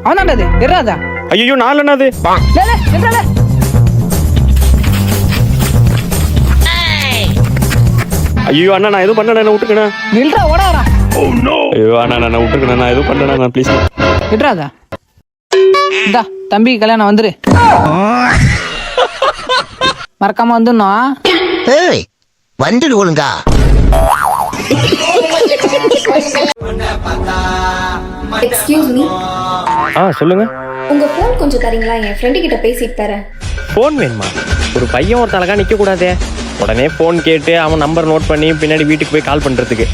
அவன்தான்டா அது. இருடா. ஐயோ நான் என்னது ஐயோ அண்ணா நான் எதுவும் பண்ண விட்டுக்கண்ணா. நில்றா ஓடாரா. ஐயோ அண்ணா நான் விட்டுருக்கேன், நான் எதுவும் பண்ணேண்ணா ப்ளீஸ். விட்றாதா. இந்தா தம்பி கல்யாணம் வந்துரு. மறக்காம வந்துடணும். ஏய் வந்துடு ஒழுங்கா. எக்ஸ்கியூஸ் மீ, சொல்லுங்க. உங்க ஃபோன் கொஞ்சம் தரீங்களா? என் ஃப்ரெண்டு கிட்ட பேசிட்டு தரேன். ஃபோன் வேணுமா? ஒரு பையன் ஒரு தலகா நிக்க கூடாதே. உடனே ஃபோன் கேட்டு அவன் நம்பர் நோட் பண்ணி பின்னாடி வீட்டுக்கு போய் கால் பண்றதுக்கு.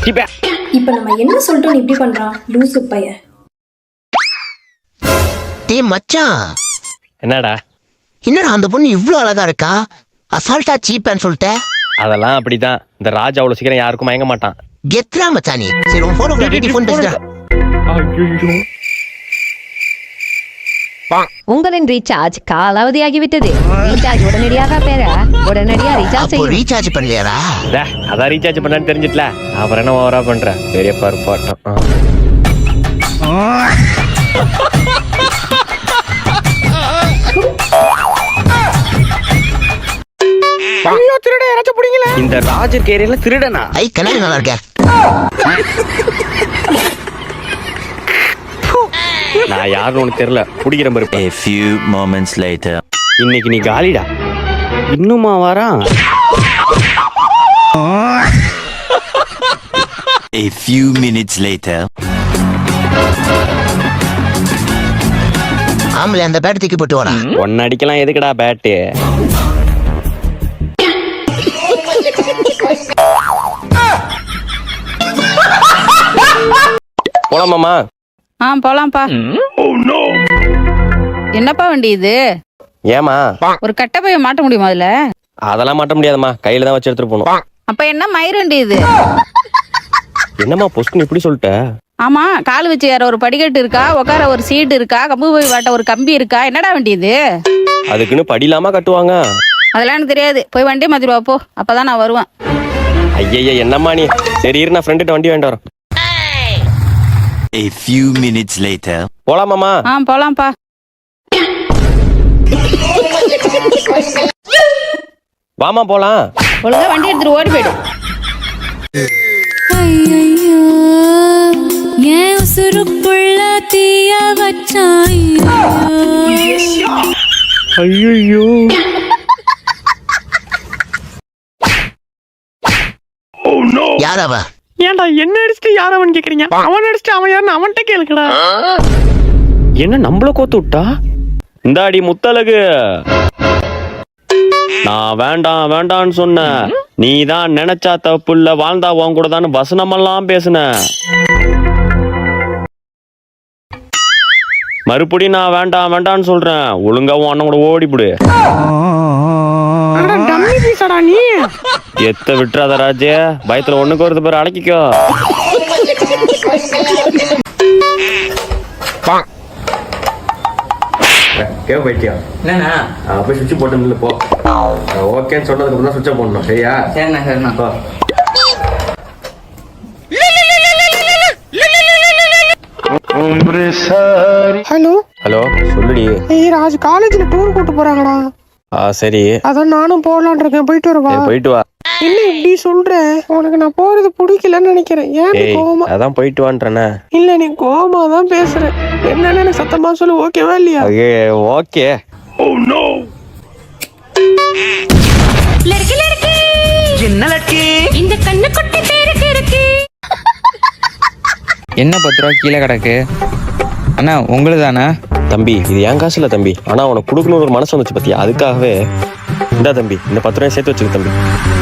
இப்ப நம்ம என்ன சொல்லிட்டோம் இப்படி பண்றான் லூசு பையன். டேய் மச்சான், என்னடா என்னடா அந்த பொண்ணு இவ்ளோ அழகா இருக்கா? அசால்ட்டா சீப்பேன்னு சொல்லிட்ட. அதெல்லாம் அப்படிதான். இந்த ராஜ் அவ்வளவு சீக்கிரம் யாருக்கும் மயங்க மாட்டான். கெத்ரா மச்சானி. சரி உன் போட்டோகிராஃபி ஃபோன் பேசுடா. உங்களின் ரீசார்ஜ் காலாவதியாகிவிட்டது. ரீசார்ஜ் உடனடியாக பெற உடனடியா ரீசார்ஜ் அப்போ செய்யும். ரீசார்ஜ் பண்ணலையாடா? அதான் ரீசார்ஜ் பண்ணான்னு தெரிஞ்சிட்டல, அப்புறம் என்ன ஓவரா பண்ற பெரிய பருப்பாட்டம். இந்த ராஜர் கேரியர்ல திருடனா? ஐ கண்ணாடி நல்லா இருக்க. நான் யாருன்னு உனக்கு தெரியல, குடிக்கிற பாரு. A few moments later. இன்னைக்கு நீ காலிடா. இன்னுமா வரான்? A few minutes later. ஆம்பளை அந்த பேட் தூக்கி போட்டு வாடா. ஒன்னு அடிக்கலாம் எதுக்குடா பேட்டு? போலாமாமா? போலாம்ப்பா. என்னப்பா வண்டி இது? ஏமா ஒரு கட்டப்பைய மாட்ட முடியுமா அதுல? அதெல்லாம் மாட்ட முடியாதம்மா, கையில தான் வச்சு எடுத்துட்டு போகணும். அப்ப என்ன மயிர் வண்டி இது? என்னம்மா பொஸ்குன்னு இப்படி சொல்லிட்ட? ஆமா, கால் வச்சு ஏற ஒரு படிக்கட்டு இருக்கா, உட்கார ஒரு சீட் இருக்கா, கம்பு போய் வாட்ட ஒரு கம்பி இருக்கா, என்னடா வண்டி இது? அதுக்குன்னு படிலாமா கட்டுவாங்க? அதெல்லாம் எனக்கு தெரியாது. போய் வண்டியை மாத்திடுவா போ, அப்பதான் நான் வருவேன். ஐயா என்னம்மா நீ? சரி இரு, நான் ஃப்ரெண்டுகிட்ட வண்டி வேண்டாம் வரேன். A few minutes later. போலாமாமா? போலாம்ப்பா. வாமா போலாம். ஒழுங்கா வண்டி எடுத்துட்டு ஓடி போயிடு. ஐயோ ஏன் உசுருக்குள்ள தீய வச்சாய்? ஐயோ யார் அவ? ஏன்டா என்ன அடிச்சுட்டு யார் அவன் கேக்குறீங்க? அவன் அடிச்சுட்டு அவன் யாருன்னு அவன்கிட்ட கேளுக்கடா. என்ன நம்மள கோத்து விட்டா? இந்தாடி முத்தழகு, நான் வேண்டாம் வேண்டான்னு சொன்ன, நீ தான் நினைச்சா தப்பு இல்ல, வாழ்ந்தா உன் கூட தான் வசனமெல்லாம் பேசுன. மறுபடியும் நான் வேண்டாம் வேண்டான்னு சொல்றேன், ஒழுங்கா உன் அண்ணன் கூட ஓடிப்புடு. நீ எத்த விட்டுறாத ராஜே, பயத்துல ஒண்ணுக்கு வருது பேர் அடக்கிக்கோ. என்னண்ணா போய் சுவிட்ச் போட்டு போ. ஓகேன்னு சொன்னதுக்கு அப்புறம் சுவிட்ச் போடணும். சரியா? சரிண்ணா சரிண்ணா. ஹலோ ஹலோ சொல்லுடி. ராஜ் காலேஜ்ல டூர் கூட்டு போறாங்கடா. சரி அதான் நானும் போலான் இருக்கேன், போயிட்டு வரவா? போயிட்டு வா. என்ன இப்படி சொல்ற? உனக்கு நான் போறது பிடிக்கலன்னு நினைக்கிறேன். ஏன் கோவமா? அதான் போயிட்டு வான்றேனே. இல்ல நீ கோவமா தான் பேசுற. என்னன்னு எனக்கு சத்தமா சொல்லு, ஓகேவா இல்லையா? ஓகே. லட்கி லட்கி என்ன லட்கி? இந்த கண்ணு குட்டி பேருக்கு இருக்கு. என்ன 10 ரூபா கீழே கிடக்கு? அண்ணா உங்களுக்கு தானே? தம்பி இது என் காசு இல்ல தம்பி, ஆனா உனக்கு கொடுக்கணும்னு ஒரு மனசு வந்துச்சு பத்தியா, அதுக்காகவே இந்தா தம்பி இந்த 10 ரூபாய் சேர்த்து வச்சுக்க தம்பி.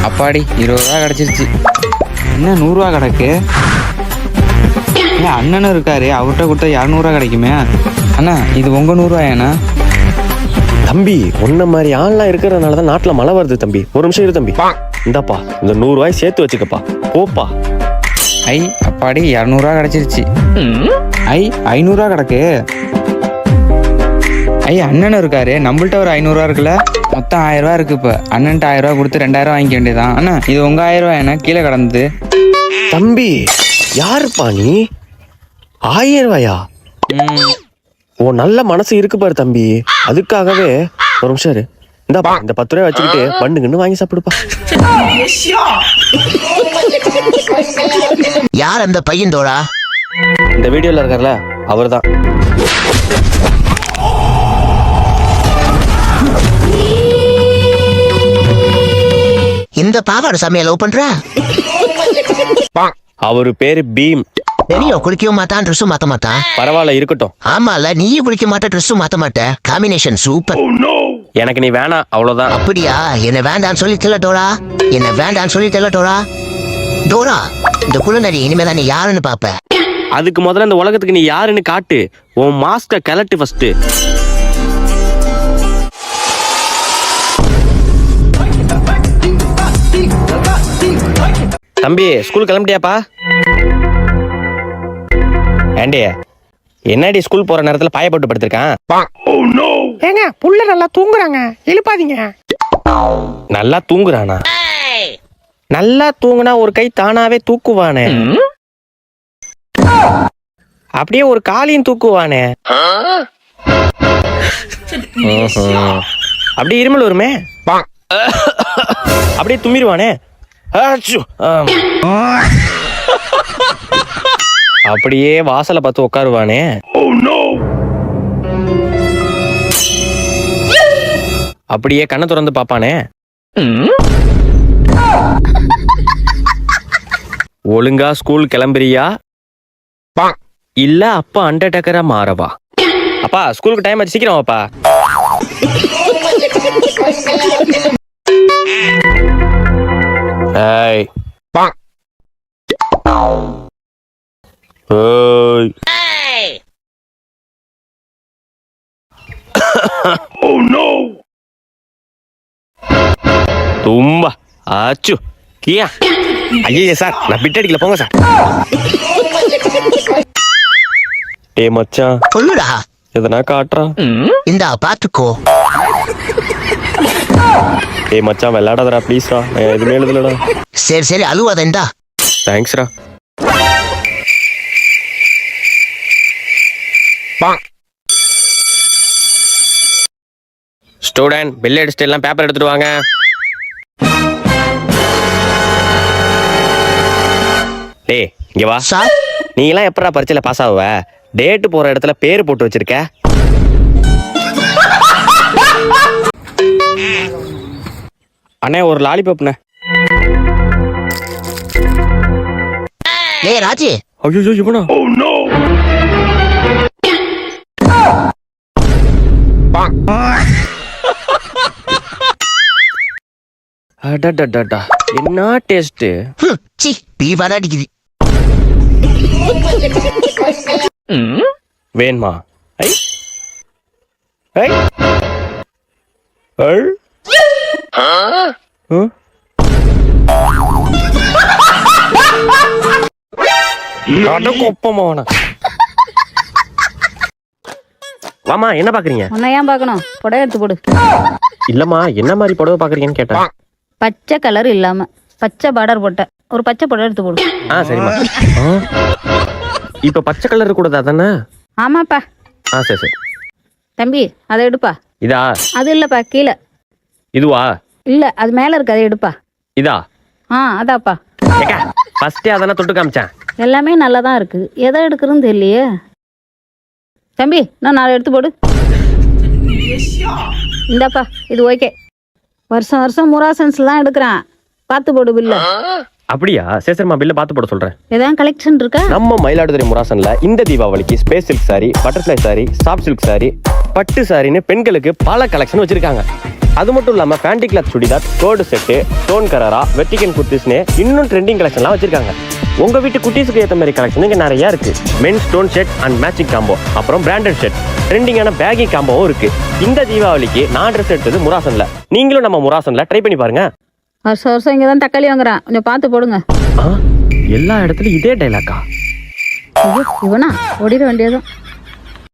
அப்பாடி 20 ரூபா கிடைச்சிருச்சு. என்ன 100 ரூபா கிடக்கு? அண்ணனும் இருக்காரு, அவர்கிட்ட கொடுத்தா 200 ரூபா கிடைக்குமே. அண்ணா இது உங்க 100 ரூபாயாண்ணா? தம்பி உன்ன மாதிரி ஆள்லாம் இருக்கிறதுனாலதான் நாட்டுல மழை வருது தம்பி. ஒரு நிமிஷம் இரு தம்பி. இந்தாப்பா இந்த 100 ரூபாய் சேர்த்து வச்சுக்கப்பா, போப்பா. ஐ அப்பாடி 200 ரூபா கிடைச்சிருச்சு. ஐ 500 ரூபா கிடக்கு. ஐ அண்ணனும் இருக்காரு, நம்மள்ட்ட ஒரு 500 ரூபா இருக்குல்ல, மொத்தம் 1000 ரூபா இருக்கு. இப்ப அண்ணன்ட்ட 1000 ரூபா கொடுத்து 2000 வாங்கிக்க வேண்டியதான். அண்ணா இது உங்க 1000 ரூபாய் என்ன கீழே கிடந்தது? தம்பி யாருப்பா நீ? 1000 ரூபாயா? ஓ நல்ல மனசு இருக்கு பாரு தம்பி, அதுக்காகவே ஒரு நிமிஷம் இரு. இந்தாப்பா இந்த 10 ரூபாய் வச்சுக்கிட்டு பண்ணுங்கன்னு வாங்கி சாப்பிடுப்பா. யார் அந்த பையன் தோழா? இந்த வீடியோல இருக்கார்ல அவர்தான். இந்த பாவாடை சாமியை லவ் பண்ற? அவரு பேரு பீம். தெரியும், குளிக்கவும் மாட்டான், ட்ரெஸ்ஸும் மாத்த மாட்டான். பரவாயில்ல இருக்கட்டும். ஆமால, நீயும் குளிக்க மாட்ட, ட்ரெஸ்ஸும் மாத்த மாட்ட. Combination super. எனக்கு நீ வேணாம் அவ்வளவுதான். அப்படியா? என்ன வேண்டான்னு சொல்லிட்டல டோரா, என்ன வேண்டான்னு சொல்லிட்டல டோரா. டோரா, இந்த குள்ளநரி இனிமேதான் நீ யாருன்னு பாப்ப. அதுக்கு முதல்ல இந்த உலகத்துக்கு நீ யாருன்னு காட்டு. உன் மாஸ்க கலட்டு ஃபர்ஸ்ட். தம்பி ஸ்கூல் கிளம்பிட்டியாப்பா? ஏண்டி என்னடி ஸ்கூல் போற நேரத்துல பாயப்பட்டு படுத்திருக்கான்? ஏங்க புள்ள நல்லா தூங்குறாங்க, எழுப்பாதீங்க. நல்லா தூங்குறானா? நல்லா தூங்குனா ஒரு கை தானாவே தூக்குவானே, அப்படியே ஒரு காலையும் தூக்குவானே. அப்படியே இருமல் வருமே, அப்படியே தும்மிடுவானே. அப்படியே வாசலை பார்த்து உட்காருவானே. அப்படியே கண்ணை திறந்து பாப்பானே. ஒழுங்கா ஸ்கூல் கிளம்புறியா இல்ல அப்பா அண்டர்டேக்கரா மாறவா? அப்பா ஸ்கூலுக்கு டைம் ஆச்சு, சீக்கிரம் வாப்பா. ஏய் ஏய் தும்பா ஆச்சு கியா. ஐயே சார், நான் பிட் அடிக்கல, போங்க சார். ஏ மச்சான் சொல்லுடா. எதனா காட்டுறா? இந்தா பாத்துக்கோ. ஏ மச்சான் விளையாடாதடா ப்ளீஸ்ரா, நான் எதுவுமே எழுதலடா. சரி சரி, அழுவாத. இந்தா தேங்க்ஸ்ரா. ஸ்டூடெண்ட் பெல் அடிச்சுட்டு எல்லாம் பேப்பர் எடுத்துட்டு வாங்க. டேய் இங்க வா. சார், நீ எல்லாம் எப்படா பரீட்சையில பாஸ் ஆகுவ? டேட் போற இடத்துல பேரு போட்டு வச்சிருக்க. அண்ணே ஒரு லாலிபாப்ண்ணே. ஏய் ராஜி. ஐயோ இவனா? அடடடடா என்ன டேஸ்ட். சி பீவாடா அடிக்குது. வேணுமா? ஐ ஐ ஐ கொப்பமான. வாமா என்ன பாக்குறீங்க? உன்னை ஏன் பார்க்கணும்? புடவை எடுத்து போடு. இல்லம்மா என்ன மாதிரி புடவை பாக்குறீங்கன்னு கேட்டேன். பச்சை கலர் இல்லாம பச்சை பார்டர் போட்ட ஒரு பச்சை புடவை எடுத்து போடு. சரிம்மா. இப்ப பச்சை கலர் கூட தானே? ஆமாப்பா. சரி சரி. தம்பி அதை எடுப்பா. இதா? அது இல்லப்பா, கீழே. இதுவா? இல்ல அது மேல இருக்கு, அதை எடுப்பா. இதா? அதாப்பா. ஃபர்ஸ்டே அதானே தொட்டு காமிச்சேன். எல்லாமே நல்லா தான் இருக்கு, எதை எடுக்கிறதுன்னு தெரியலையே. தம்பி நான் 4 எடுத்து போடு. இந்தாப்பா இது ஓகே. வருஷம் வருஷம் முராசன்ஸ்லாம் எடுக்கிறான், பார்த்து போடு பில்ல. அப்படியா? சரிம்மா பில்ல பார்த்து போட சொல்றேன். ஏதாவது கலெக்ஷன் இருக்கா? நம்ம மயிலாடுதுறை முராசன்ல இந்த தீபாவளிக்கு space silk sorry, butterfly sorry, soft silk sorry, பட்டு சாரின்னு பெண்களுக்கு பல கலெக்ஷன் வச்சிருக்காங்க. அது மட்டும் இல்லாம ஃபேண்டி கிளாத் சுடிதார், கோடு செட்டு, ஸ்டோன் கரரா, வெட்டிகன் குர்த்திஸ்னு இன்னும் ட்ரெண்டிங் கலெக்ஷன்லாம் வச்சிருக்காங்க. உங்க வீட்டு குட்டீஸுக்கு ஏற்ற மாதிரி கலெக்ஷன் இங்க நிறைய இருக்கு. Men stone shirt and matching combo, அப்புறம் பிராண்டட் ஷர்ட், ட்ரெண்டிங்கான பேகி காம்போவும் இருக்கு. இந்த தீபாவளிக்கு நான் ட்ரெஸ் எடுத்தது முராசன்ல. நீங்களும் நம்ம முராசன்ல ட்ரை பண்ணி பாருங்க. வருஷம் வருஷம் இங்கே தான் தக்காளி வாங்குறான், கொஞ்சம் பார்த்து போடுங்க. எல்லா இடத்துலயும் இதே டைலாக்கா? ஐயோ இவனா ஓடிட வேண்டியதும்.